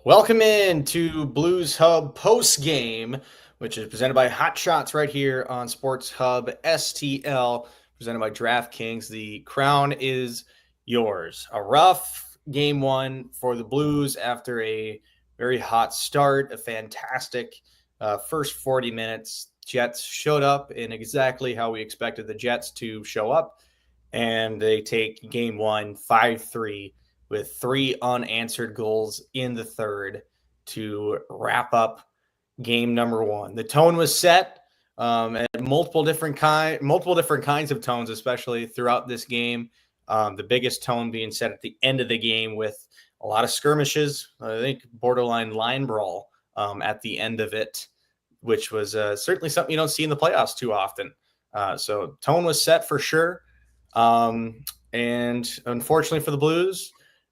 Welcome in to Blues Hub Postgame, which is presented by Hot Shots right here on Sports Hub STL, presented by DraftKings. The crown is yours. A rough game one for the Blues after a very hot start, a fantastic first 40 minutes. Jets showed up in exactly how we expected the Jets to show up, and they take game one 5-3 with 3 unanswered goals in the third to wrap up game number one. The tone was set at multiple different kinds of tones, especially throughout this game. The biggest tone being set at the end of the game with a lot of skirmishes. I think borderline line brawl at the end of it, which was certainly something you don't see in the playoffs too often. So tone was set for sure. And unfortunately for the Blues,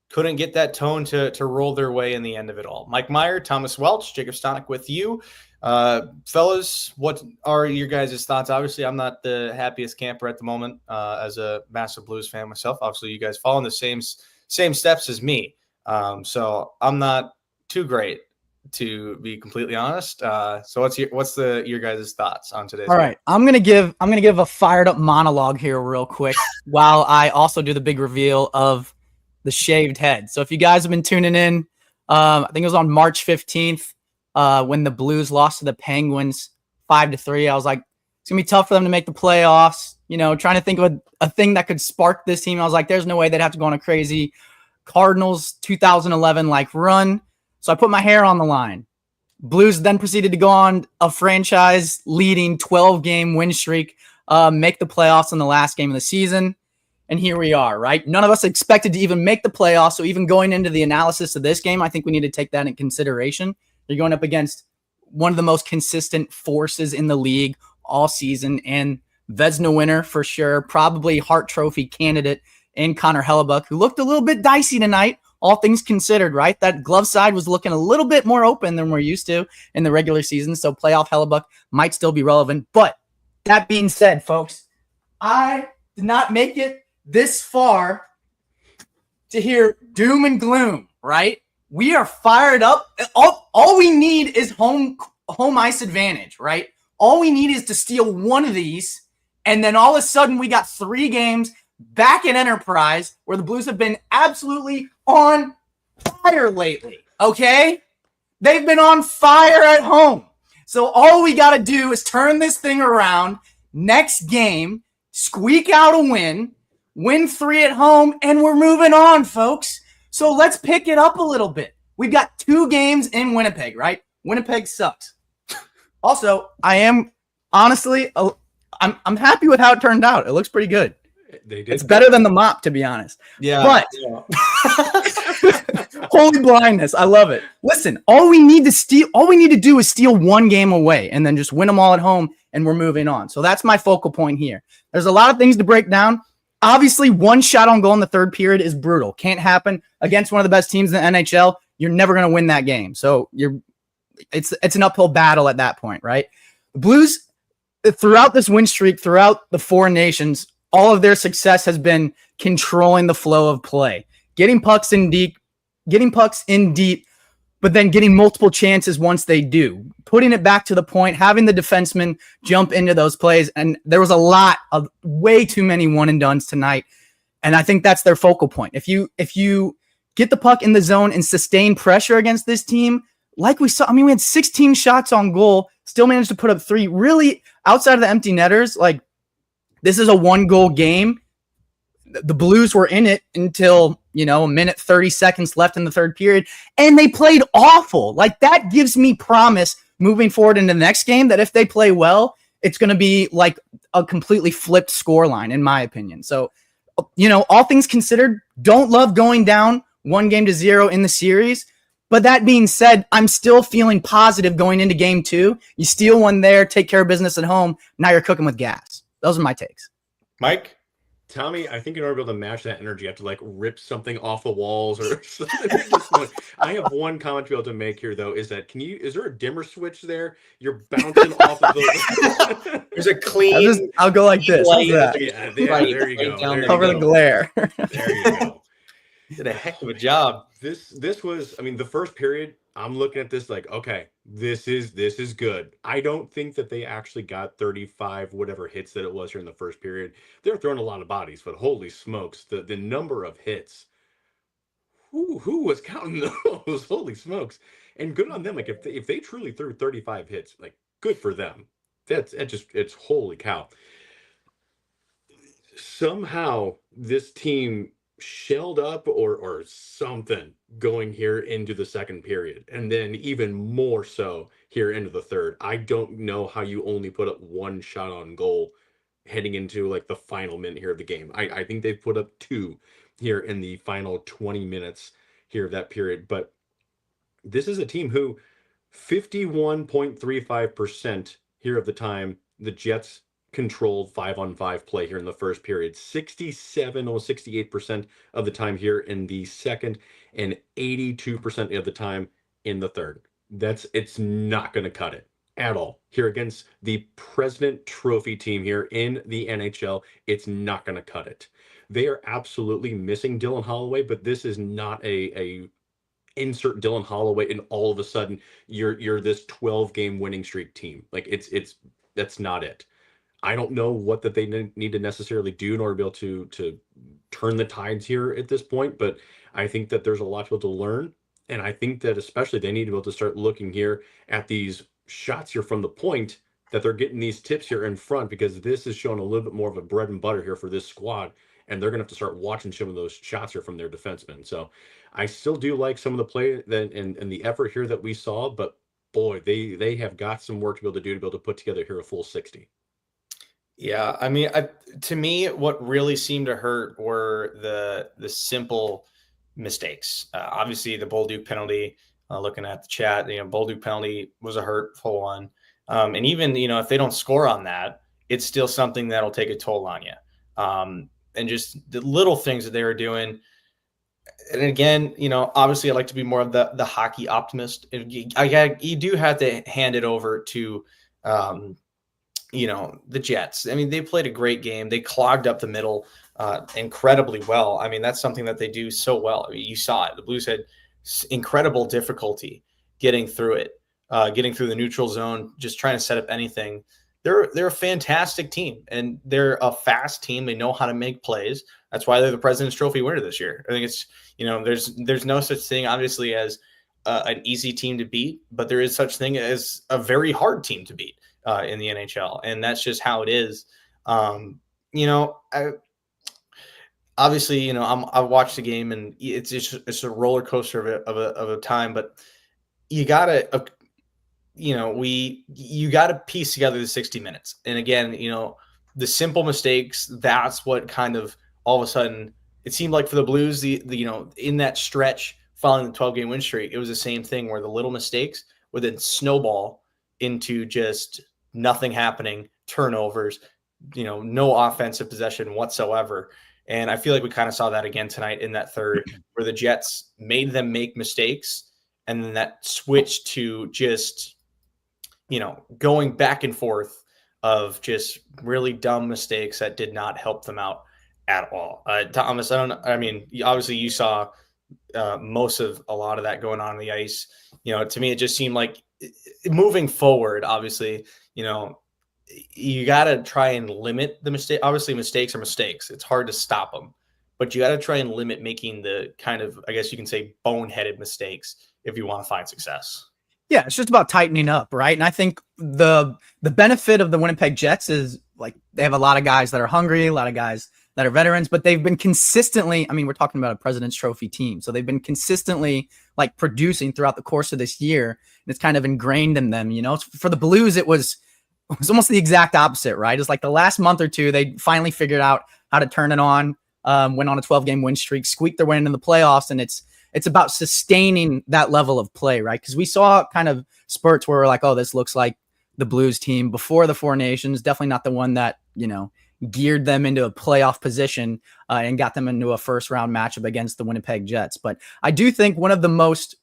couldn't get that tone to roll their way in the end of it all. Mike Meyer, Thomas Welch, Jacob Stanoch with you. Fellas, what are your guys' thoughts? Obviously, I'm not the happiest camper at the moment as a massive Blues fan myself. Obviously, you guys follow in the same steps as me. So I'm not too great, to be completely honest. So what's your guys' thoughts on today's All right, I'm gonna give a fired up monologue here real quick while I also do the big reveal of the shaved head. So if you guys have been tuning in, I think it was on March 15th when the Blues lost to the Penguins 5-3. I was like, it's gonna be tough for them to make the playoffs. You know, trying to think of a thing that could spark this team. I was like, there's no way they'd have to go on a crazy Cardinals 2011 like run. So I put my hair on the line. Blues then proceeded to go on a franchise-leading 12-game win streak, make the playoffs in the last game of the season. And here we are, right? None of us expected to even make the playoffs. So even going into the analysis of this game, I think we need to take that in consideration. You're going up against one of the most consistent forces in the league all season, and Vezina winner for sure, probably Hart Trophy candidate in Connor Hellebuyck, who looked a little bit dicey tonight, all things considered, right? That glove side was looking a little bit more open than we're used to in the regular season, so playoff Hellebuyck might still be relevant. But that being said, folks, I did not make it this far to hear doom and gloom, right? We are fired up. All we need is home ice advantage, right? All we need is to steal one of these, and then all of a sudden we got 3 games back at Enterprise where the Blues have been absolutely on fire lately, okay? They've been on fire at home. So all we got to do is turn this thing around next game, squeak out a win 3 at home, and we're moving on, folks. So let's pick it up a little bit. We've got 2 games in Winnipeg, right? Winnipeg sucks. Also, I am honestly, I'm happy with how it turned out. It looks pretty good. It's better than the mop, to be honest. Yeah. But holy blindness, I love it. Listen, all we need to do is steal 1 game away and then just win them all at home, and we're moving on. So that's my focal point here. There's a lot of things to break down. Obviously, 1 shot on goal in the third period is brutal. Can't happen against one of the best teams in the NHL. You're never going to win that game. So it's an uphill battle at that point, right? The Blues, throughout this win streak, throughout the 4 nations, all of their success has been controlling the flow of play, getting pucks in deep, but then getting multiple chances once they do, putting it back to the point, having the defenseman jump into those plays. And there was a lot of way too many one and dones tonight. And I think that's their focal point. If you get the puck in the zone and sustain pressure against this team, like we saw, we had 16 shots on goal, still managed to put up 3 really outside of the empty netters. Like, this is a 1-goal game. The Blues were in it until, a minute 30 seconds left in the third period, and they played awful. Like, that gives me promise moving forward into the next game that if they play well, it's going to be like a completely flipped scoreline, in my opinion. So, all things considered, don't love going down 1-0 in the series. But that being said, I'm still feeling positive going into game 2. You steal one there, take care of business at home. Now you're cooking with gas. Those are my takes. Mike? Tommy, I think in order to be able to match that energy, you have to rip something off the walls or something. I have one comment to be able to make here, though, is that is there a dimmer switch there? You're bouncing off of the. There's a clean. I'll go like this. Yeah, there you go. Cover the glare. There you go. Did a heck of a job. This was, the first period, I'm looking at this like, okay, this is good. I don't think that they actually got 35 whatever hits that it was here in the first period. They're throwing a lot of bodies, but holy smokes, the number of hits. Who was counting those? Holy smokes. And good on them. Like if they truly threw 35 hits, like good for them. It's holy cow. Somehow this team shelled up or something going here into the second period, and then even more so here into the third. I don't know how you only put up one shot on goal heading into like the final minute here of the game. I think they've put up two here in the final 20 minutes here of that period. But this is a team who 51.35% here of the time the Jets controlled 5-on-5 play here in the first period, 67 or 68% of the time here in the second, and 82% of the time in the third. It's not going to cut it at all here against the President Trophy team here in the NHL. It's not going to cut it. They are absolutely missing Dylan Holloway, but this is not a insert Dylan Holloway and all of a sudden you're this 12-game winning streak team. Like it's that's not it. I don't know what that they need to necessarily do in order to be able to turn the tides here at this point, but I think that there's a lot to be able to learn, and I think that especially they need to be able to start looking here at these shots here from the point, that they're getting these tips here in front, because this is showing a little bit more of a bread and butter here for this squad, and they're going to have to start watching some of those shots here from their defensemen. So I still do like some of the play and the effort here that we saw, but boy, they have got some work to be able to do to be able to put together here a full 60. Yeah, I mean, to me, what really seemed to hurt were the simple mistakes. Obviously, the Bolduc penalty. Looking at the chat, Bolduc penalty was a hurtful one, and even if they don't score on that, it's still something that'll take a toll on you. And just the little things that they were doing. And again, obviously, I like to be more of the hockey optimist. You do have to hand it over to. The Jets. I mean, they played a great game. They clogged up the middle incredibly well. I mean, that's something that they do so well. I mean, you saw it. The Blues had incredible difficulty getting through it, getting through the neutral zone, just trying to set up anything. They're a fantastic team, and they're a fast team. They know how to make plays. That's why they're the President's Trophy winner this year. I think it's, there's no such thing, obviously, as an easy team to beat, but there is such thing as a very hard team to beat. In the NHL, and that's just how it is. I watched the game, and it's a roller coaster of a time. But you gotta, you gotta piece together the 60 minutes. And again, the simple mistakes. That's what kind of all of a sudden it seemed like for the Blues. The in that stretch following the 12-game win streak, it was the same thing where the little mistakes would then snowball into just nothing happening, turnovers, no offensive possession whatsoever. And I feel like we kind of saw that again tonight in that third, where the Jets made them make mistakes, and then that switched to just, going back and forth of just really dumb mistakes that did not help them out at all. Thomas, obviously you saw most of a lot of that going on the ice. To me, it just seemed like moving forward, obviously, you got to try and limit the mistake. Obviously, mistakes are mistakes. It's hard to stop them, but you got to try and limit making the kind of, I guess you can say, boneheaded mistakes if you want to find success. Yeah, it's just about tightening up, right? And I think the benefit of the Winnipeg Jets is, like, they have a lot of guys that are hungry, a lot of guys that are veterans, but they've been consistently, I mean, we're talking about a President's Trophy team. So they've been consistently like producing throughout the course of this year. And it's kind of ingrained in them, For the Blues, it was almost the exact opposite, right? It's like the last month or two, they finally figured out how to turn it on, went on a 12-game win streak, squeaked their way into the playoffs. And it's about sustaining that level of play, right? Because we saw kind of spurts where we're like, oh, this looks like the Blues team before the Four Nations. Definitely not the one that, geared them into a playoff position and got them into a first round matchup against the Winnipeg Jets. But I do think one of the most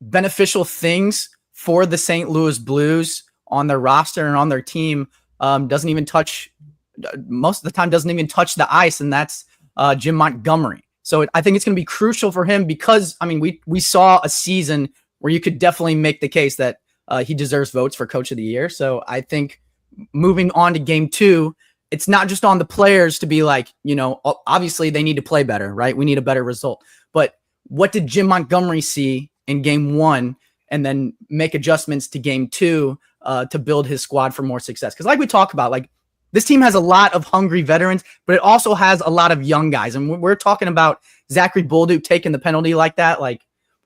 beneficial things for the St. Louis Blues on their roster and on their team doesn't even touch the ice. And that's Jim Montgomery. So I think it's going to be crucial for him because, I mean, we saw a season where you could definitely make the case that he deserves votes for coach of the year. So I think moving on to game 2, it's not just on the players to be like, obviously they need to play better, right? We need a better result. But what did Jim Montgomery see in game 1 and then make adjustments to game 2 to build his squad for more success? Because like we talk about, like, this team has a lot of hungry veterans, but it also has a lot of young guys. And we're talking about Zachary Bolduc taking the penalty like that. Like,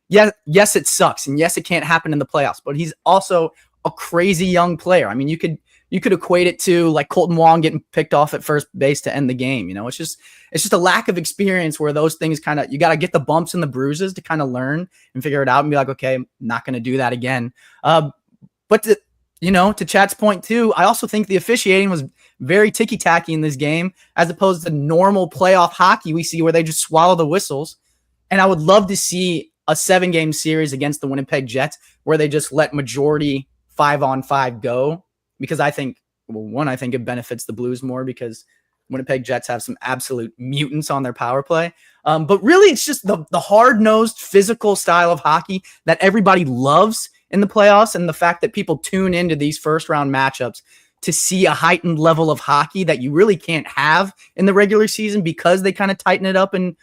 yes, it sucks. And yes, it can't happen in the playoffs, but he's also a crazy young player. I mean, you could equate it to like Colton Wong getting picked off at first base to end the game. It's just a lack of experience where those things you got to get the bumps and the bruises to kind of learn and figure it out and be like, okay, I'm not going to do that again. But to Chad's point too, I also think the officiating was very ticky-tacky in this game as opposed to normal playoff hockey we see where they just swallow the whistles. And I would love to see a 7-game series against the Winnipeg Jets where they just let majority 5-on-5 go, because I think it benefits the Blues more because Winnipeg Jets have some absolute mutants on their power play. But really, it's just the hard-nosed physical style of hockey that everybody loves in the playoffs, and the fact that people tune into these first-round matchups to see a heightened level of hockey that you really can't have in the regular season because they kind of tighten it up and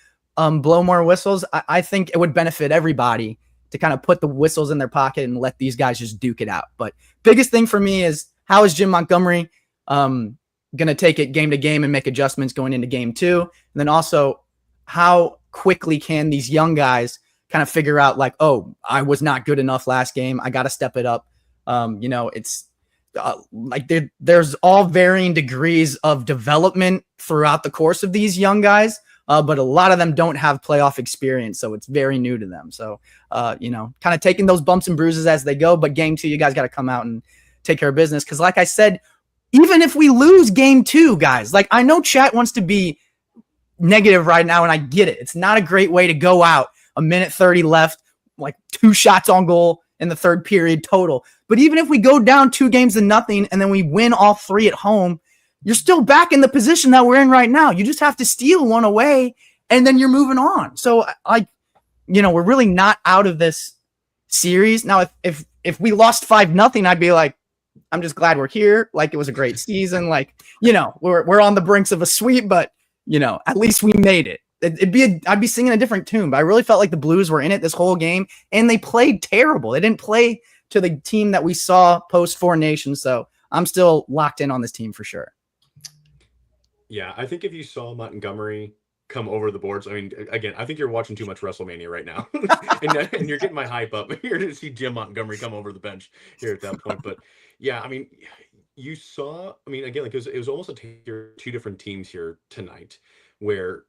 blow more whistles. I think it would benefit everybody to kind of put the whistles in their pocket and let these guys just duke it out. But biggest thing for me is, how is Jim Montgomery going to take it game to game and make adjustments going into game 2? And then also, how quickly can these young guys kind of figure out like, oh, I was not good enough last game, I got to step it up. It's like there's all varying degrees of development throughout the course of these young guys. But a lot of them don't have playoff experience, so it's very new to them. So, kind of taking those bumps and bruises as they go. But game 2, you guys got to come out and take care of business. Because like I said, even if we lose game 2, guys, like I know chat wants to be negative right now, and I get it. It's not a great way to go out. A minute 30 left, like 2 shots on goal in the third period total. But even if we go down 2-0 and then we win all 3 at home, you're still back in the position that we're in right now. You just have to steal one away and then you're moving on. So we're really not out of this series. Now, if we lost 5-0, I'd be like, I'm just glad we're here. Like, it was a great season. Like, we're on the brinks of a sweep, but at least we made it. I'd be singing a different tune, but I really felt like the Blues were in it this whole game and they played terrible. They didn't play to the team that we saw post 4 Nations. So I'm still locked in on this team for sure. Yeah, I think if you saw Montgomery come over the boards, I mean, again, I think you're watching too much WrestleMania right now, and you're getting my hype up here to see Jim Montgomery come over the bench here at that point. But yeah, I mean, you saw, I mean, again, like it was almost two different teams here tonight, where,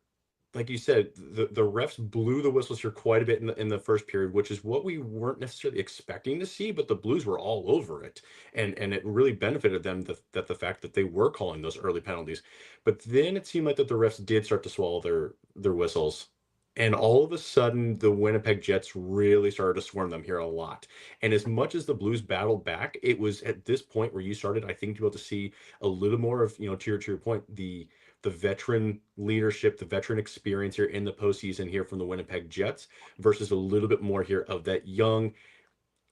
like you said, the refs blew the whistles here quite a bit in the first period, which is what we weren't necessarily expecting to see, but the Blues were all over it. And it really benefited them that the fact that they were calling those early penalties. But then it seemed like that the refs did start to swallow their whistles. And all of a sudden, the Winnipeg Jets really started to swarm them here a lot. And as much as the Blues battled back, it was at this point where you started, I think, to be able to see a little more of, to your point, the veteran leadership, the veteran experience here in the postseason here from the Winnipeg Jets versus a little bit more here of that young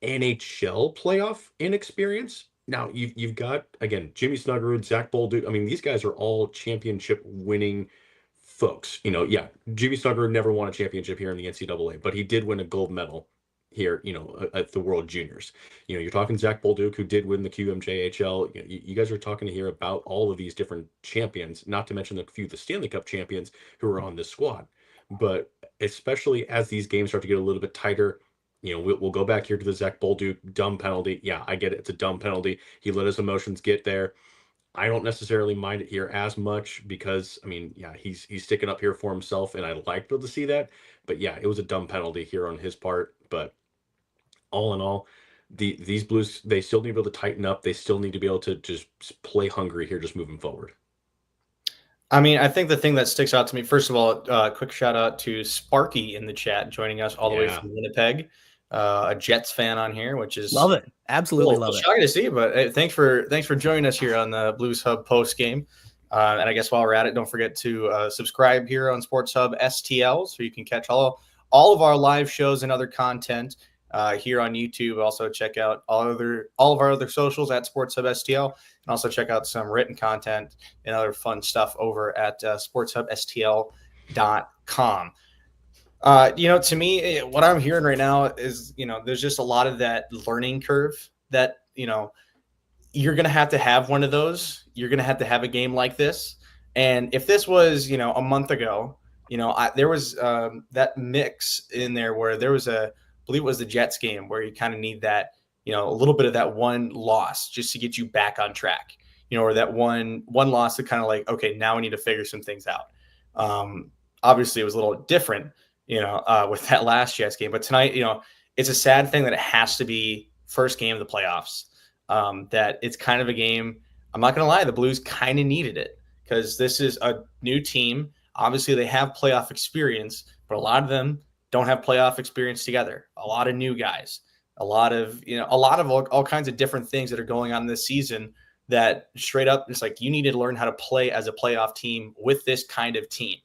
NHL playoff inexperience. Now you've got, again, Jimmy Snuggerud, Zach Bolduc. I mean, these guys are all championship winning folks. Yeah, Jimmy Snuggerud never won a championship here in the NCAA, but he did win a gold medal here, at the World Juniors. You're talking Zach Bolduc, who did win the QMJHL. You guys are talking here about all of these different champions, not to mention the Stanley Cup champions who are on this squad. But especially as these games start to get a little bit tighter, we'll go back here to the Zach Bolduc dumb penalty. Yeah, I get it. It's a dumb penalty. He let his emotions get there. I don't necessarily mind it here as much because, I mean, yeah, he's sticking up here for himself, and I like to see that. But yeah, it was a dumb penalty here on his part. But all in all, these Blues, they still need to be able to tighten up. They still need to be able to just play hungry here, just moving forward. I mean, I think the thing that sticks out to me, first of all, quick shout out to Sparky in the chat, joining us all the way from Winnipeg, a Jets fan on here, which is love it, absolutely love it. Shocking to see, but hey, thanks for joining us here on the Blues Hub post game. And I guess while we're at it, don't forget to subscribe here on Sports Hub STL so you can catch all of our live shows and other content here on YouTube. Also check out all of our other socials at Sports Hub STL, and also check out some written content and other fun stuff over at sportshubstl.com. To me, what I'm hearing right now is, there's just a lot of that learning curve that, you're going to have one of those. You're going to have a game like this. And if this was, a month ago, there was that mix in there where there was I believe it was the Jets game where you kind of need that, a little bit of that one loss just to get you back on track, or that one loss to kind of like, okay, now we need to figure some things out. Obviously it was a little different, with that last Jets game, but tonight, it's a sad thing that it has to be first game of the playoffs. That it's kind of a game. I'm not going to lie, the Blues kind of needed it because this is a new team. Obviously, they have playoff experience, but a lot of them don't have playoff experience together. A lot of new guys, a lot of all kinds of different things that are going on this season that straight up, it's like you need to learn how to play as a playoff team with this kind of team.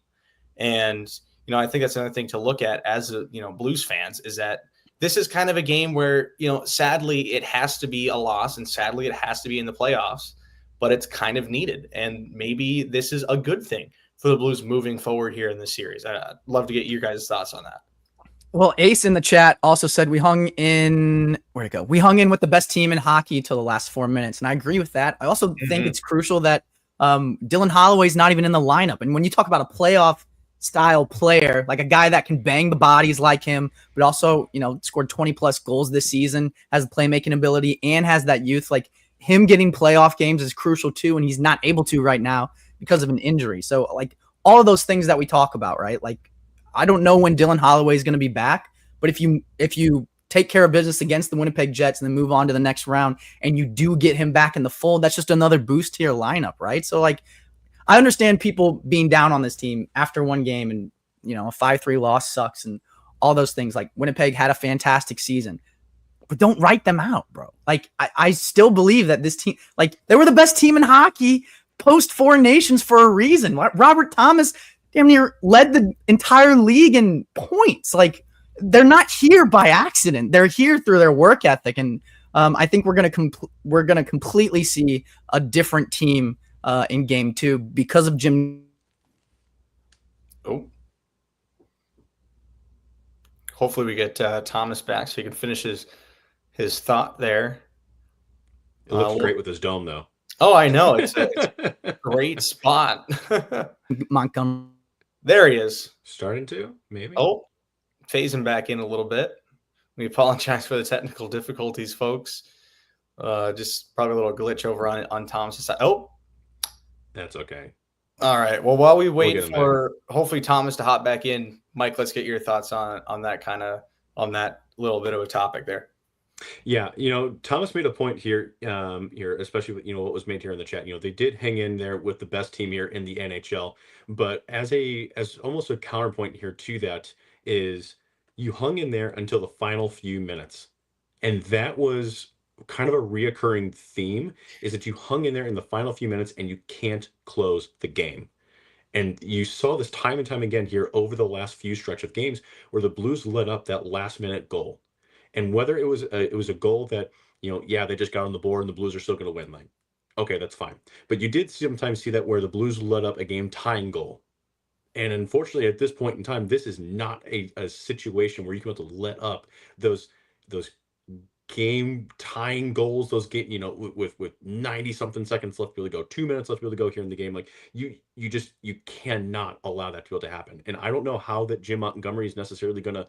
And, I think that's another thing to look at as, Blues fans is that this is kind of a game where, sadly it has to be a loss and sadly it has to be in the playoffs, but it's kind of needed. And maybe this is a good thing for the Blues moving forward here in the series. I'd love to get your guys' thoughts on that. Well, Ace in the chat also said we hung in with the best team in hockey till the last 4 minutes. And I agree with that. I also think it's crucial that Dylan Holloway's not even in the lineup. And when you talk about a playoff style player, like a guy that can bang the bodies like him, but also, scored 20 plus goals this season, has the playmaking ability and has that youth, like him getting playoff games is crucial too. And he's not able to right now because of an injury. So like all of those things that we talk about, right? Like, I don't know when Dylan Holloway is going to be back, but if you take care of business against the Winnipeg Jets and then move on to the next round and you do get him back in the fold, that's just another boost to your lineup. Right. So like, I understand people being down on this team after one game and, a 5-3 loss sucks and all those things. Like Winnipeg had a fantastic season, but don't write them out, bro. Like I still believe that this team, like they were the best team in hockey post Four Nations for a reason. Robert Thomas damn near led the entire league in points. Like they're not here by accident. They're here through their work ethic. And I think we're going to completely see a different team in game 2 because of Jim. Oh, hopefully we get Thomas back so he can finish his thought there. It looks great with his dome, though. Oh, I know. It's a great spot. Montgomery. There he is. Starting to, maybe. Oh, phasing back in a little bit. We apologize for the technical difficulties, folks. Just probably a little glitch over on Thomas' side. Oh, that's okay. All right. Well, while we wait for hopefully Thomas to hop back in, Mike, let's get your thoughts on that little bit of a topic there. Yeah, Thomas made a point here, especially with, what was made here in the chat. They did hang in there with the best team here in the NHL, but as almost a counterpoint here to that is you hung in there until the final few minutes, and that was kind of a reoccurring theme is that you hung in there in the final few minutes and you can't close the game. And you saw this time and time again here over the last few stretch of games where the Blues let up that last minute goal. And whether it was a goal that, they just got on the board and the Blues are still going to win. Like, okay, that's fine. But you did sometimes see that where the Blues let up a game tying goal. And unfortunately, at this point in time, this is not a situation where you can have to let up those game tying goals, those get with 90 something seconds left to be able to go, 2 minutes left to be able to go here in the game. Like you cannot allow that to be able to happen. And I don't know how that Jim Montgomery is necessarily going to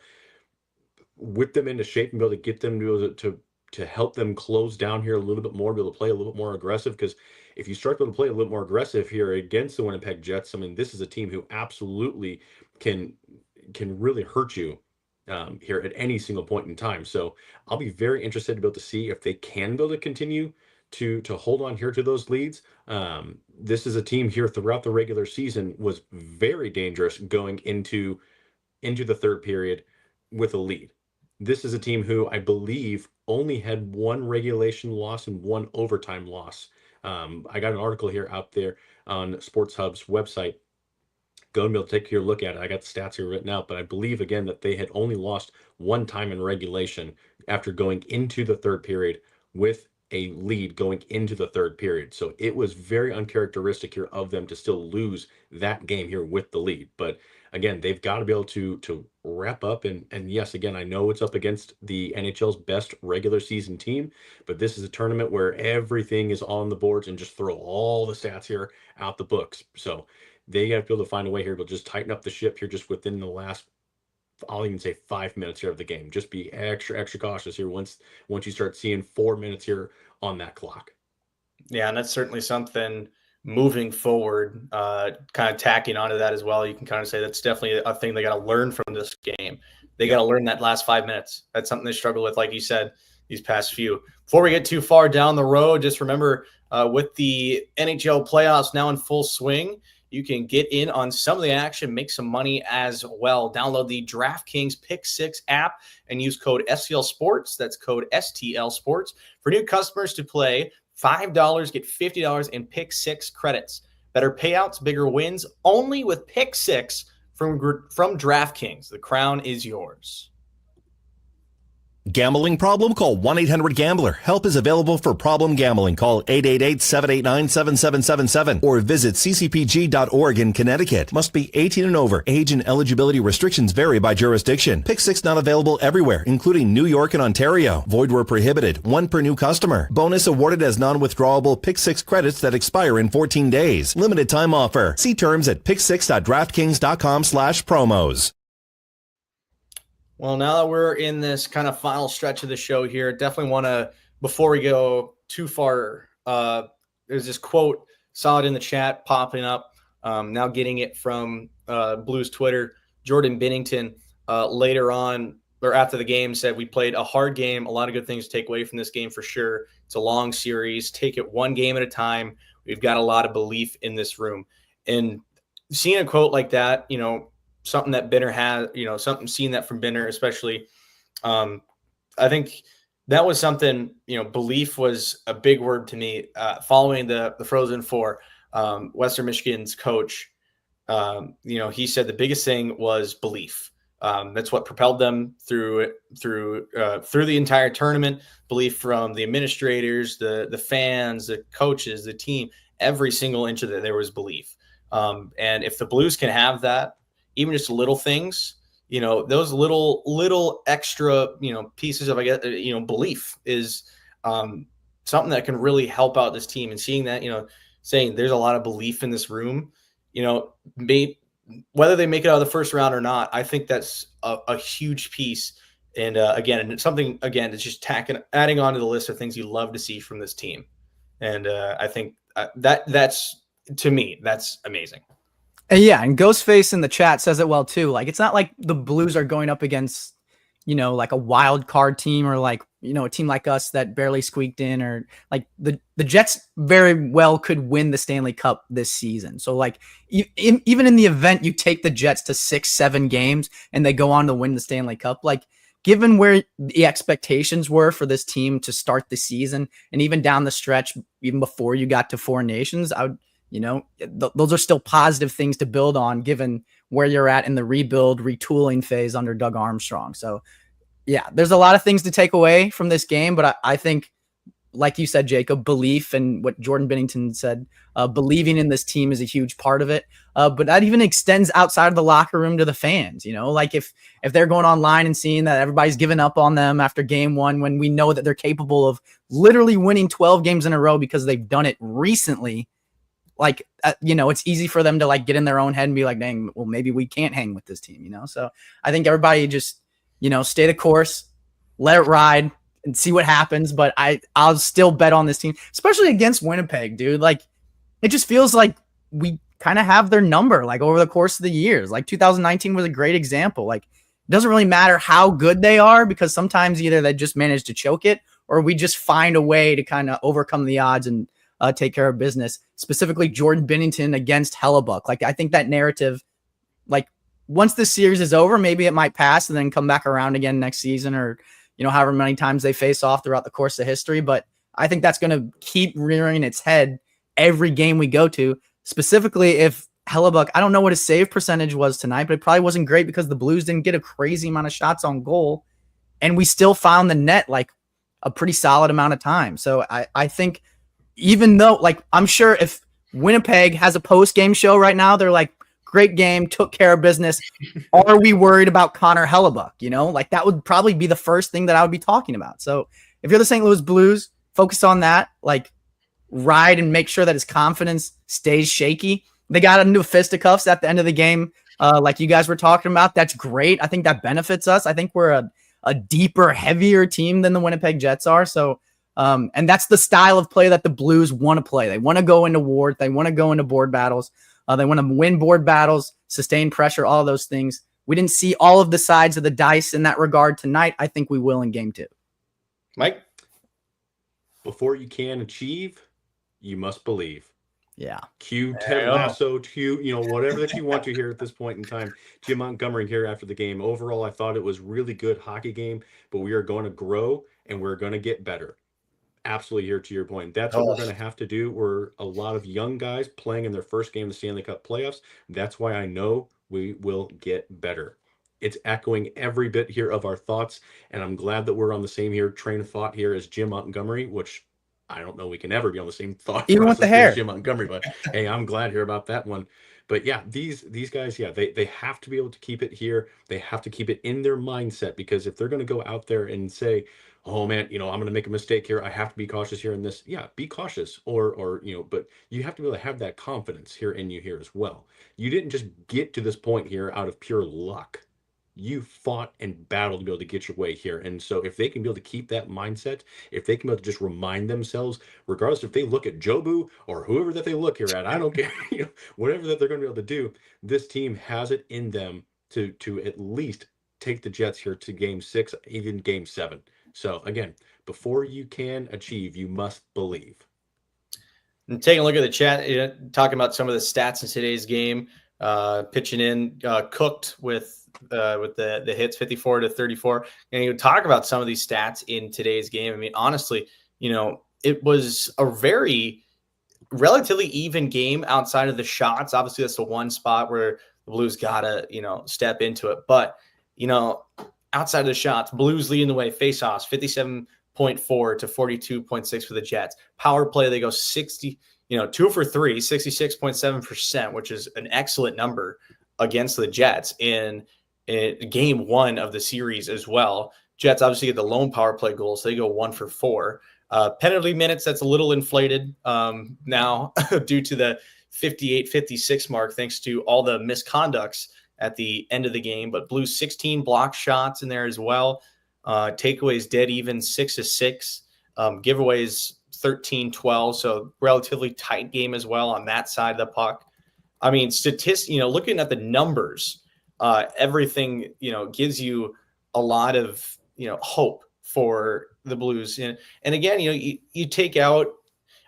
whip them into shape and be able to get them to be able to help them close down here a little bit more, be able to play a little bit more aggressive. Because if you start to play a little bit more aggressive here against the Winnipeg Jets, I mean, this is a team who absolutely can really hurt you here at any single point in time. So I'll be very interested to be able to see if they can be able to continue to hold on here to those leads. This is a team here throughout the regular season was very dangerous going into the third period with a lead. This is a team who I believe only had one regulation loss and one overtime loss I got an article here out there on Sports Hub's website. Go and be able to take your look at it. I got the stats here written out, but I believe again that they had only lost one time in regulation after going into the third period with a lead going into the third period. So it was very uncharacteristic here of them to still lose that game here with the lead. But again, they've got to be able to wrap up. And yes, again, I know it's up against the NHL's best regular season team, but this is a tournament where everything is on the boards and just throw all the stats here out the books. So they have to be able to find a way here to just tighten up the ship here just within the last, I'll even say 5 minutes here of the game. Just be extra cautious here once you start seeing 4 minutes here on that clock. Yeah, and that's certainly something moving forward, kind of tacking onto that as well. You can kind of say that's definitely a thing they got to learn from this game. They got to learn that last 5 minutes. That's something they struggle with, like you said, these past few. Before we get too far down the road, just remember with the NHL playoffs now in full swing, you can get in on some of the action, make some money as well. Download the DraftKings Pick 6 app and use code STL Sports. That's code STL Sports. For new customers to play, $5, get $50 in Pick 6 credits. Better payouts, bigger wins, only with Pick 6 from DraftKings. The crown is yours. Gambling problem? Call 1-800-GAMBLER. Help is available for problem gambling. Call 888-789-7777 or visit ccpg.org in Connecticut. Must be 18 and over. Age and eligibility restrictions vary by jurisdiction. Pick 6 not available everywhere, including New York and Ontario. Void where prohibited. One per new customer. Bonus awarded as non-withdrawable Pick 6 credits that expire in 14 days. Limited time offer. See terms at pick6.draftkings.com/promos. Well, now that we're in this kind of final stretch of the show here, definitely want to, before we go too far, there's this quote, saw it in the chat popping up, now getting it from Blues Twitter. Jordan Binnington later on, or after the game, said, "We played a hard game, a lot of good things to take away from this game for sure. It's a long series. Take it one game at a time. We've got a lot of belief in this room." And seeing a quote like that, something that Binner has, seeing that from Binner, especially, I think that was something, belief was a big word to me, following the Frozen Four, Western Michigan's coach, he said the biggest thing was belief. That's what propelled them through the entire tournament. Belief from the administrators, the fans, the coaches, the team, every single inch of it, there was belief. And if the Blues can have that, even just little things, those little extra, pieces of, belief is something that can really help out this team. And seeing that, saying there's a lot of belief in this room, whether they make it out of the first round or not, I think that's a huge piece. And again, it's something, it's just adding on to the list of things you love to see from this team. And I think that's, to me, that's amazing. Yeah, and Ghostface in the chat says it well too. Like, it's not like the Blues are going up against, like a wild card team or like, a team like us that barely squeaked in, or like the Jets very well could win the Stanley Cup this season. So like even in the event you take the Jets to 6-7 games and they go on to win the Stanley Cup, like given where the expectations were for this team to start the season and even down the stretch, even before you got to Four Nations, I would, those are still positive things to build on given where you're at in the rebuild, retooling phase under Doug Armstrong. So yeah, there's a lot of things to take away from this game, but I think, like you said, Jacob, belief, and what Jordan Binnington said, believing in this team is a huge part of it. But that even extends outside of the locker room to the fans, like if they're going online and seeing that everybody's given up on them after game one, when we know that they're capable of literally winning 12 games in a row because they've done it recently. Like, it's easy for them to like get in their own head and be like, dang, well, maybe we can't hang with this team, So I think everybody just, stay the course, let it ride and see what happens. But I'll still bet on this team, especially against Winnipeg, dude. Like, it just feels like we kind of have their number, like over the course of the years. Like 2019 was a great example. Like, it doesn't really matter how good they are, because sometimes either they just manage to choke it or we just find a way to kind of overcome the odds and take care of business. Specifically Jordan Binnington against Hellebuck. Like, I think that narrative, like once this series is over, maybe it might pass and then come back around again next season, or, however many times they face off throughout the course of history. But I think that's going to keep rearing its head every game we go to, specifically if Hellebuck, I don't know what his save percentage was tonight, but it probably wasn't great because the Blues didn't get a crazy amount of shots on goal, and we still found the net like a pretty solid amount of time. So I think even though, like, I'm sure if Winnipeg has a post-game show right now, they're like, great game, took care of business. Are we worried about Connor Hellebuck? You know, like that would probably be the first thing that I would be talking about. So if you're the St. Louis Blues, focus on that, like ride and make sure that his confidence stays shaky. They got into fisticuffs at the end of the game, like you guys were talking about. That's great. I think that benefits us. I think we're a deeper, heavier team than the Winnipeg Jets are. So, and that's the style of play that the Blues want to play. They want to go into war. They want to go into board battles. They want to win board battles, sustain pressure, all of those things. We didn't see all of the sides of the dice in that regard tonight. I think we will in game 2. Mike? Before you can achieve, you must believe. Yeah. Cue Ted Lasso, whatever that you want to hear at this point in time. Jim Montgomery here after the game. Overall, I thought it was really good hockey game, but we are going to grow and we're going to get better. Absolutely, here to your point. That's what we're going to have to do. We're a lot of young guys playing in their first game of the Stanley Cup playoffs. That's why I know we will get better. It's echoing every bit here of our thoughts, and I'm glad that we're on the same train of thought here as Jim Montgomery, which I don't know we can ever be on the same thought even with the hair, Jim Montgomery, but hey, I'm glad here about that one. But yeah, these guys, yeah, they have to be able to keep it here. They have to keep it in their mindset, because if they're going to go out there and say, oh man, I'm going to make a mistake here, I have to be cautious here in this. Yeah, be cautious, or but you have to be able to have that confidence here in you here as well. You didn't just get to this point here out of pure luck. You fought and battled to be able to get your way here. And so if they can be able to keep that mindset, if they can be able to just remind themselves, regardless if they look at Jobu or whoever that they look here at, I don't care, whatever that they're going to be able to do, this team has it in them to at least take the Jets here to game 6, even game 7. So again, before you can achieve, you must believe. And taking a look at the chat, talking about some of the stats in today's game, pitching in, cooked with the hits, 54-34. And you talk about some of these stats in today's game. I mean, honestly, it was a very relatively even game outside of the shots. Obviously, that's the one spot where the Blues gotta, step into it. But, outside of the shots, Blues leading the way, faceoffs, 57.4 to 42.6 for the Jets. Power play, they go 2 for 3, 66.7%, which is an excellent number against the Jets in game 1 of the series as well. Jets obviously get the lone power play goal, so they go 1 for 4. Penalty minutes, that's a little inflated now due to the 58-56 mark, thanks to all the misconducts at the end of the game. But Blues 16 block shots in there as well. Takeaways dead even 6-6. Giveaways 13-12. So relatively tight game as well on that side of the puck. I mean, looking at the numbers, everything, gives you a lot of, hope for the Blues. And again, you take out,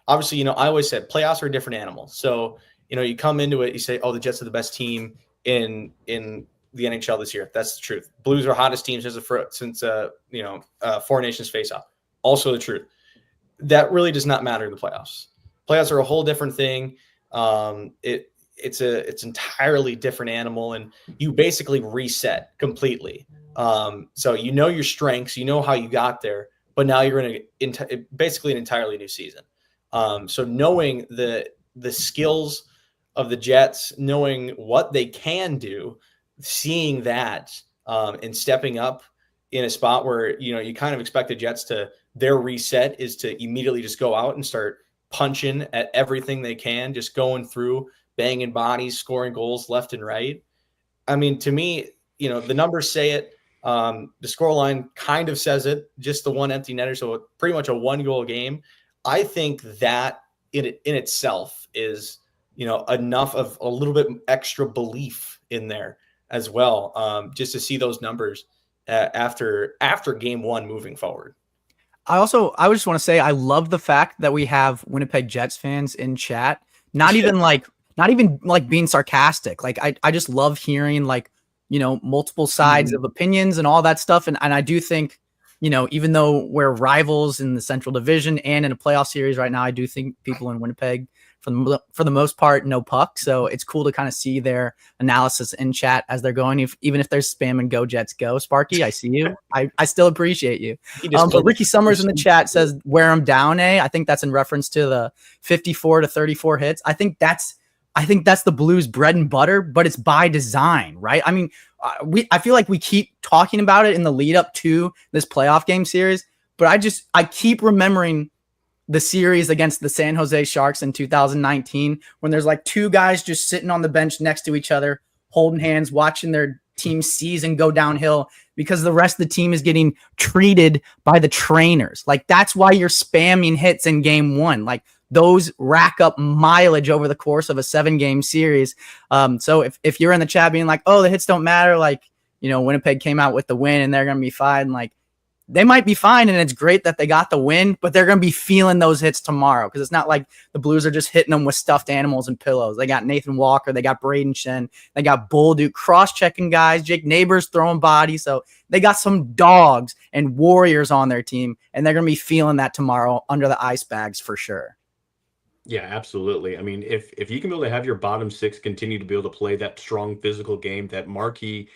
obviously, I always said playoffs are a different animal. So, you come into it, you say, oh, the Jets are the best team in the NHL this year. That's the truth. Blues are hottest teams since Four Nations face-off. Also the truth. That really does not matter in the playoffs. Playoffs are a whole different thing. It's entirely different animal, and you basically reset completely. So your strengths, how you got there, but now you're in basically an entirely new season. So knowing the skills of the Jets, knowing what they can do, seeing that, and stepping up in a spot where, you kind of expect the Jets their reset is to immediately just go out and start punching at everything they can, just going through, banging bodies, scoring goals left and right. I mean, to me, the numbers say it. The scoreline kind of says it, just the one empty netter. So pretty much a 1-goal game. I think that in itself is, enough of a little bit extra belief in there as well. Just to see those numbers after game 1 moving forward. I just want to say, I love the fact that we have Winnipeg Jets fans in chat, not even being sarcastic. Like, I just love hearing multiple sides of opinions and all that stuff. And I do think even though we're rivals in the Central Division and in a playoff series right now, I do think people in Winnipeg, for the most part, know puck. So it's cool to kind of see their analysis in chat as they're going. Even if there's spam and go Jets go, Sparky, I see you. I still appreciate you. But Ricky Summers in the chat says wear them down. I think that's in reference to the 54 to 34 hits. I think that's the Blues' bread and butter, but it's by design, right? I mean, I feel like we keep talking about it in the lead up to this playoff game series, but I keep remembering the series against the San Jose Sharks in 2019 when there's like two guys just sitting on the bench next to each other, holding hands, watching their team's season go downhill because the rest of the team is getting treated by the trainers. Like, that's why you're spamming hits in game one. Like, those rack up mileage over the course of a 7-game series. So if you're in the chat being like, oh, the hits don't matter, like, Winnipeg came out with the win and they're going to be fine, like, they might be fine, and it's great that they got the win, but they're going to be feeling those hits tomorrow because it's not like the Blues are just hitting them with stuffed animals and pillows. They got Nathan Walker, they got Braden Shen, they got Bolduc cross-checking guys, Jake Neighbors throwing bodies. So they got some dogs and warriors on their team, and they're going to be feeling that tomorrow under the ice bags for sure. Yeah, absolutely. I mean, if you can be able to have your bottom six continue to be able to play that strong physical game, that marquee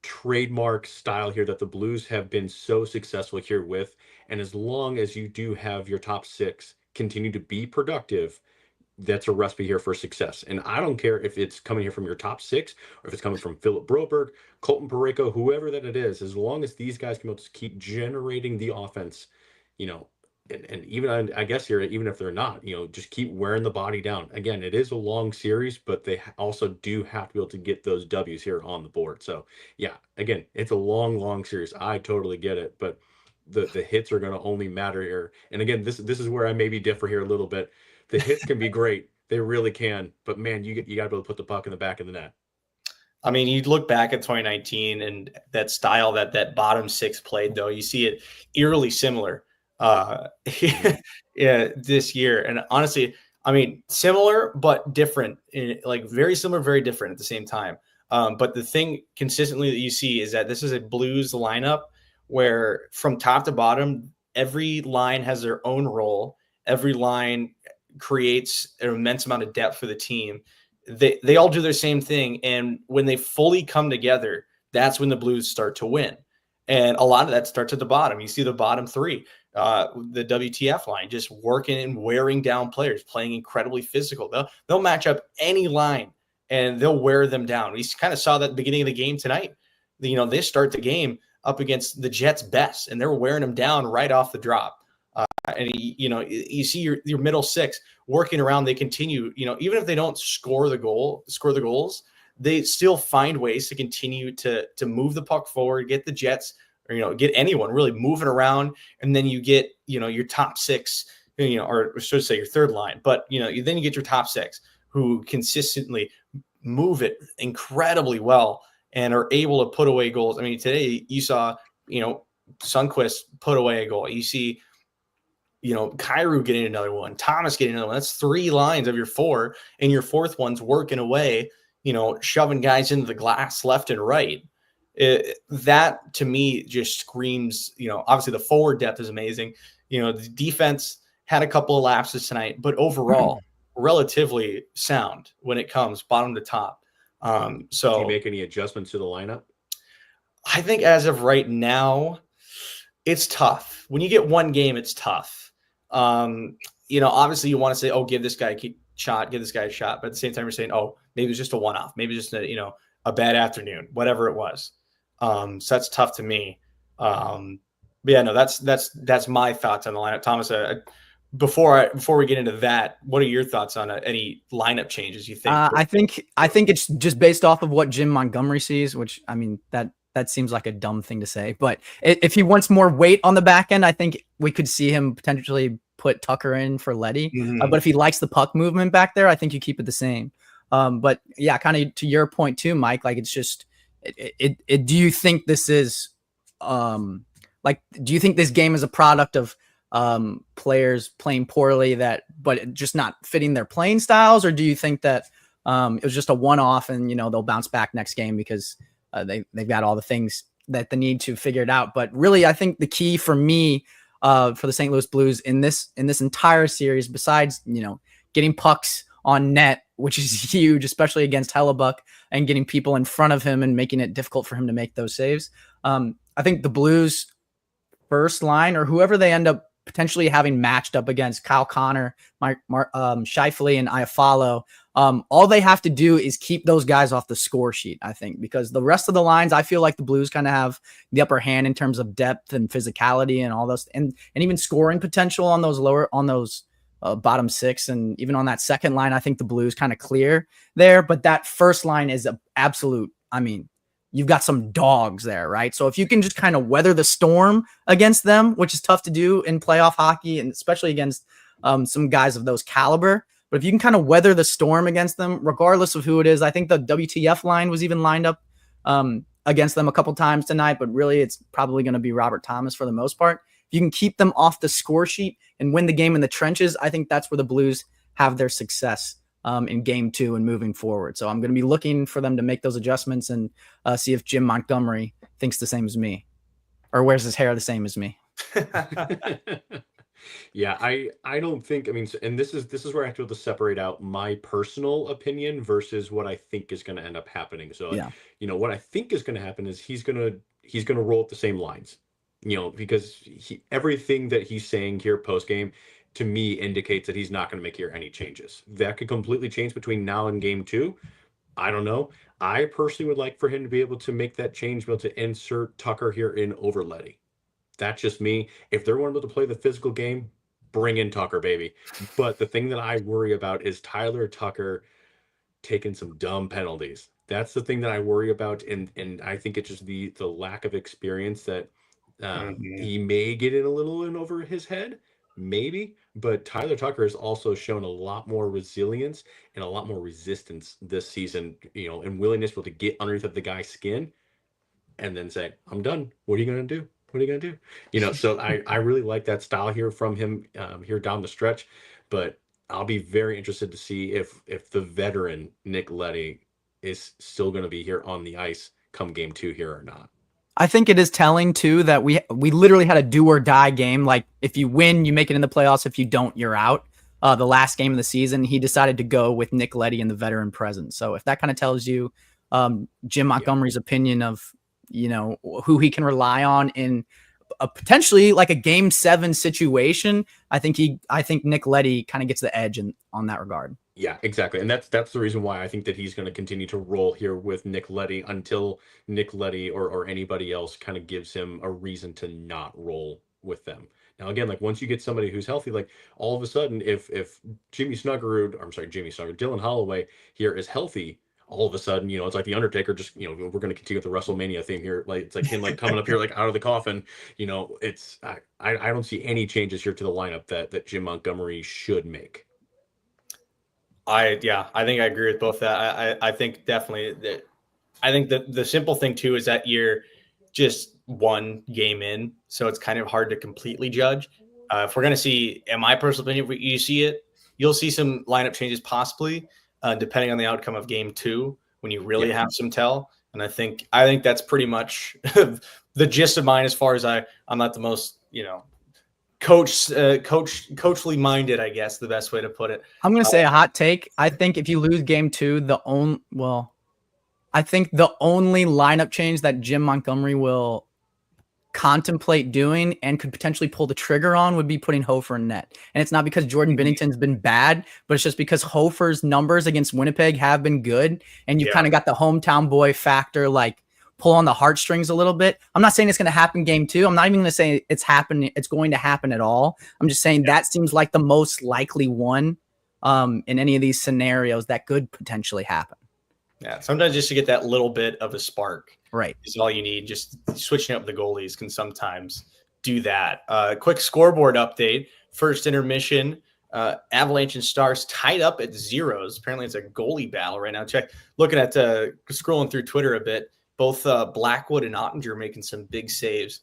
trademark style here that the Blues have been so successful here with, and as long as you do have your top six continue to be productive, that's a recipe here for success. And I don't care if it's coming here from your top six or if it's coming from Philip Broberg, Colton Parayko, whoever that it is, as long as these guys can be able to keep generating the offense, and even I guess here, even if they're not, just keep wearing the body down. Again, it is a long series, but they also do have to be able to get those W's here on the board. So yeah, again, it's a long series. I totally get it, but the hits are going to only matter here. And again, this is where I maybe differ here a little bit. The hits can be great, they really can, but man, you got to be able to put the puck in the back of the net. I mean, you look back at 2019 and that style that bottom six played, though, you see it eerily similar this year. And honestly, I mean, similar but different, like very similar, very different at the same time. But the thing consistently that you see is that this is a Blues lineup where from top to bottom, every line has their own role. Every line creates an immense amount of depth for the team. They all do their same thing. And when they fully come together, that's when the Blues start to win. And a lot of that starts at the bottom. You see the bottom three, the WTF line, just working and wearing down players, playing incredibly physical. They'll match up any line and they'll wear them down. We kind of saw that at the beginning of the game tonight. They start the game up against the Jets' best, and they're wearing them down right off the drop. And you see your middle six working around. They continue, even if they don't score the goals, they still find ways to continue to move the puck forward, get the Jets or, get anyone really moving around. And then you get, your top six, or should I say your third line, but, then you get your top six who consistently move it incredibly well and are able to put away goals. I mean, today you saw, Sundqvist put away a goal. You see, Kyrou getting another one, Thomas getting another one. That's three lines of your four, and your fourth one's working away, shoving guys into the glass left and right. That to me just screams, obviously the forward depth is amazing. The defense had a couple of lapses tonight, but overall relatively sound when it comes bottom to top. So do you make any adjustments to the lineup? I think as of right now, it's tough. When you get one game, it's tough. Obviously you want to say, oh, give this guy a shot, give this guy a shot. But at the same time, you're saying, oh, maybe it's just a one-off. Maybe just a bad afternoon, whatever it was. So that's tough to me. But yeah, no, that's my thoughts on the lineup. Thomas, before we get into that, what are your thoughts on any lineup changes you think? I think it's just based off of what Jim Montgomery sees, which, I mean, that seems like a dumb thing to say, but if he wants more weight on the back end, I think we could see him potentially put Tucker in for Leddy. But if he likes the puck movement back there, I think you keep it the same. But yeah, kind of to your point too, Mike, like it's just, do you think this is do you think this game is a product of players playing poorly but just not fitting their playing styles? Or do you think that it was just a one-off and, they'll bounce back next game because they've got all the things that they need to figure it out. But really, I think the key for me for the St. Louis Blues in this entire series, besides, getting pucks on net, which is huge, especially against Hellebuck, and getting people in front of him and making it difficult for him to make those saves. I think the Blues first line, or whoever they end up potentially having matched up against, Kyle Connor, Scheifele, and Iafallo, all they have to do is keep those guys off the score sheet, I think, because the rest of the lines, I feel like the Blues kind of have the upper hand in terms of depth and physicality and all those, and even scoring potential on those bottom six, and even on that second line, I think the Blues kind of clear there. But that first line is an absolute, you've got some dogs there, right? So if you can just kind of weather the storm against them, which is tough to do in playoff hockey, and especially against some guys of those caliber, but if you can kind of weather the storm against them, regardless of who it is, I think the WTF line was even lined up against them a couple times tonight, but really it's probably going to be Robert Thomas for the most part. If you can keep them off the score sheet and win the game in the trenches, I think that's where the Blues have their success in game 2 and moving forward. So I'm going to be looking for them to make those adjustments and see if Jim Montgomery thinks the same as me, or wears his hair the same as me. Yeah, I don't think, and this is where I have to be able to separate out my personal opinion versus what I think is going to end up happening. So, Yeah. What I think is going to happen is he's going to roll up the same lines, because everything that he's saying here post game to me indicates that he's not going to make here any changes. That could completely change between now and game 2. I don't know. I personally would like for him to be able to make that change, be able to insert Tucker here in over Leddy. That's just me. If they're able to play the physical game, bring in Tucker, baby. But the thing that I worry about is Tyler Tucker taking some dumb penalties. That's the thing that I worry about, and I think it's just the lack of experience that he may get in a little in over his head, maybe. But Tyler Tucker has also shown a lot more resilience and a lot more resistance this season, and willingness to get underneath the guy's skin and then say, I'm done. What are you going to do? What are you going to do? So I really like that style here from him here down the stretch. But I'll be very interested to see if the veteran Nick Leddy is still going to be here on the ice come game 2 here or not. I think it is telling too that we literally had a do or die game. Like, if you win, you make it in the playoffs. If you don't, you're out. The last game of the season, he decided to go with Nick Leddy in the veteran presence. So if that kind of tells you Jim Montgomery's opinion of, who he can rely on in a potentially like a game 7 situation, I think Nick Leddy kind of gets the edge on that regard. Yeah, exactly. And that's the reason why I think that he's going to continue to roll here with Nick Leddy until Nick Leddy or anybody else kind of gives him a reason to not roll with them. Now, again, like once you get somebody who's healthy, like all of a sudden, if Dylan Holloway here is healthy, all of a sudden, it's like the Undertaker just, we're going to continue with the WrestleMania theme here. Like it's like him like coming up here like out of the coffin. It's I don't see any changes here to the lineup that Jim Montgomery should make. I think I agree with both that. I think definitely that. I think that the simple thing too is that you're just one game in, so it's kind of hard to completely judge. If we're going to see, in my personal opinion, if you see it, you'll see some lineup changes possibly, depending on the outcome of game 2 when you really have some tell. And I think that's pretty much the gist of mine. As far as I'm not the most coachly minded, I guess the best way to put it. I'm going to say a hot take. I think if you lose game 2, I think the only lineup change that Jim Montgomery will contemplate doing and could potentially pull the trigger on would be putting Hofer in net. And it's not because Jordan Binnington's been bad, but it's just because Hofer's numbers against Winnipeg have been good. And you've kind of got the hometown boy factor, like pull on the heartstrings a little bit. I'm not saying it's going to happen game 2. I'm not even going to say it's going to happen at all. I'm just saying that seems like the most likely one in any of these scenarios that could potentially happen. Yeah, sometimes just to get that little bit of a spark, right, is all you need. Just switching up the goalies can sometimes do that. Quick scoreboard update. First intermission, Avalanche and Stars tied up at 0s. Apparently, it's a goalie battle right now. Looking at scrolling through Twitter a bit. Both Blackwood and Ottinger making some big saves.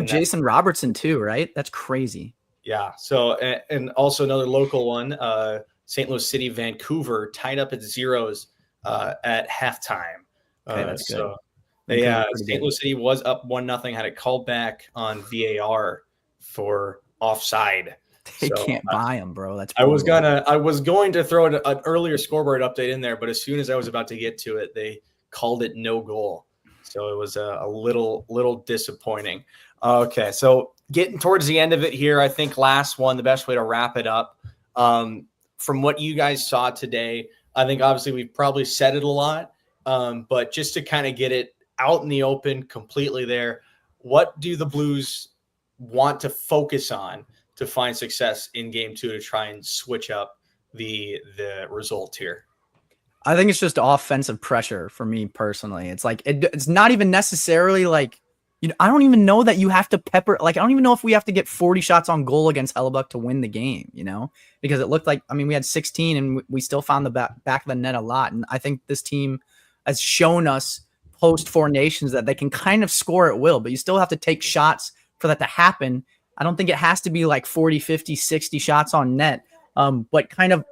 Jason Robertson too, right? That's crazy. Yeah. So and also another local one, St. Louis City, Vancouver tied up at 0s. At halftime. Okay, that's good. They Pretty St. good. Louis City was up 1-0, had it called back on VAR for offside. They So can't buy them, bro. That's I was brutal. going to throw an earlier scoreboard update in there, but as soon as I was about to get to it, they called it no goal. So it was a little disappointing. Okay, so getting towards the end of it here, I think last one, the best way to wrap it up. From what you guys saw today, I think obviously we've probably said it a lot, but just to kind of get it out in the open completely there, what do the Blues want to focus on to find success in game 2 to try and switch up the result here? I think it's just offensive pressure for me personally. It's like it's not even necessarily like, I don't even know that you have to pepper. Like, I don't even know if we have to get 40 shots on goal against Hellebuck to win the game, because it looked like, we had 16 and we still found the back of the net a lot. And I think this team has shown us post 4 nations that they can kind of score at will, but you still have to take shots for that to happen. I don't think it has to be like 40, 50, 60 shots on net, but kind of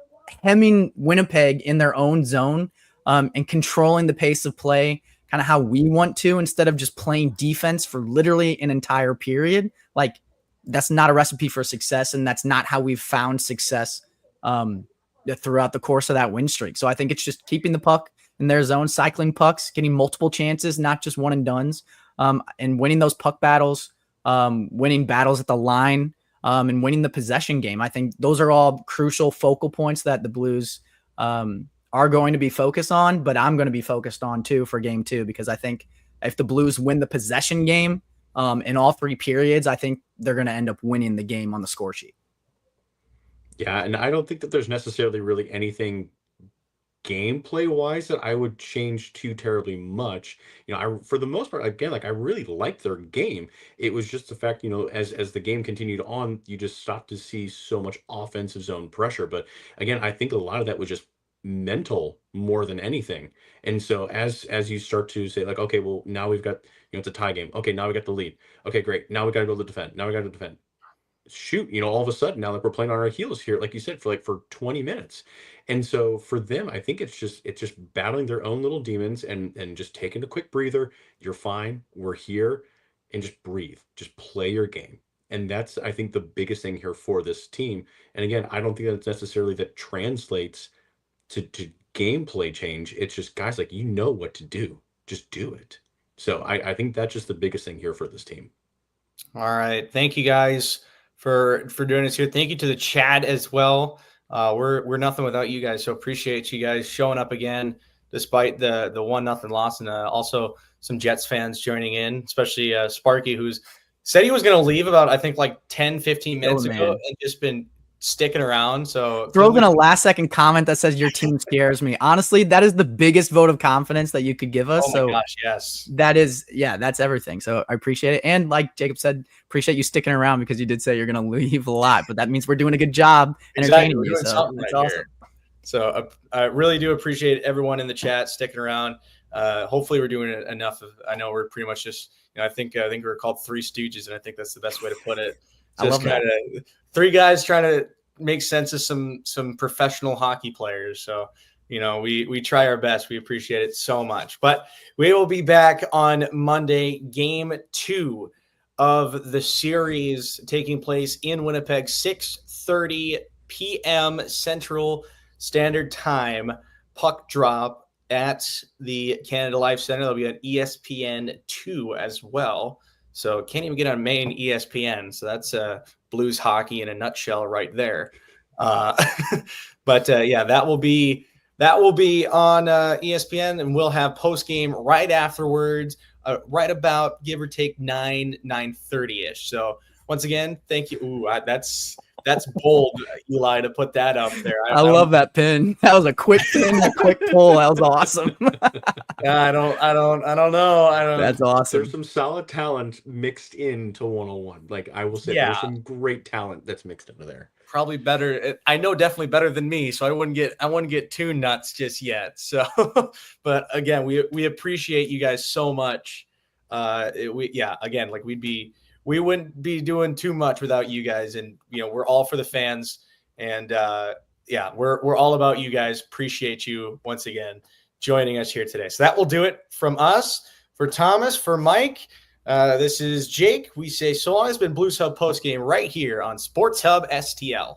hemming Winnipeg in their own zone and controlling the pace of play kind of how we want to, instead of just playing defense for literally an entire period. Like, that's not a recipe for success, and that's not how we've found success throughout the course of that win streak. So I think it's just keeping the puck in their zone, cycling pucks, getting multiple chances, not just one and dones, and winning those puck battles, winning battles at the line, and winning the possession game. I think those are all crucial focal points that the Blues are going to be focused on, but I'm going to be focused on too for game 2, because I think if the Blues win the possession game in all 3 periods, I think they're going to end up winning the game on the score sheet. Yeah, and I don't think that there's necessarily really anything gameplay wise that I would change too terribly much. For the most part, again, like, I really liked their game. It was just the fact, as the game continued on, you just stopped to see so much offensive zone pressure. But again, I think a lot of that was just mental more than anything. And so as you start to say, like, okay, well, now we've got, it's a tie game. Okay, now we got the lead. Okay, great. Now we got to go to defend. Now we got to defend. Shoot, all of a sudden now, like, we're playing on our heels here, like you said, for 20 minutes. And so for them, I think it's just battling their own little demons and just taking a quick breather. You're fine. We're here. And just breathe. Just play your game. And that's, I think, the biggest thing here for this team. And again, I don't think that's necessarily that translates to gameplay change. It's just, guys, like, what to do. Just do it. So I think that's just the biggest thing here for this team. All right. Thank you guys for doing this here. Thank you to the chat as well. We're nothing without you guys. So appreciate you guys showing up again, despite the 1-0 loss, and also some Jets fans joining in, especially Sparky, who's said he was going to leave about, I think, like 10, 15 minutes ago, and just been sticking around. So throws in a last second comment that says your team scares me. Honestly, that is the biggest vote of confidence that you could give us. Oh my gosh, yes. That's everything. So I appreciate it. And like Jacob said, appreciate you sticking around, because you did say you're going to leave a lot, but that means we're doing a good job entertaining you. So that's awesome. Here. So I really do appreciate everyone in the chat sticking around. Hopefully we're doing enough of, I know we're pretty much just, I think we're called Three Stooges, and I think that's the best way to put it. Just kind of 3 guys trying to make sense of some professional hockey players. So, we try our best. We appreciate it so much. But we will be back on Monday, game 2 of the series, taking place in Winnipeg, 6:30 p.m. Central Standard Time. Puck drop at the Canada Life Center. That'll be on ESPN2 as well. So can't even get on main ESPN. So that's Blues hockey in a nutshell right there. But that will be on ESPN, and we'll have postgame right afterwards, right about give or take 9:30ish. So once again, thank you. Ooh, that's bold, Eli, to put that up there. I love that pin. That was a quick pin, a quick pull. That was awesome. I don't know. That's awesome. There's some solid talent mixed into 101. Like, I will say, there's some great talent that's mixed into there. Probably better. I know definitely better than me, so I wouldn't get too nuts just yet. So, but again, we appreciate you guys so much. We wouldn't be doing too much without you guys, and we're all for the fans, and we're all about you guys. Appreciate you once again joining us here today. So that will do it from us For Thomas, for Mike, this is Jake. We say so long. It's been Blues Hub postgame right here on Sports Hub STL.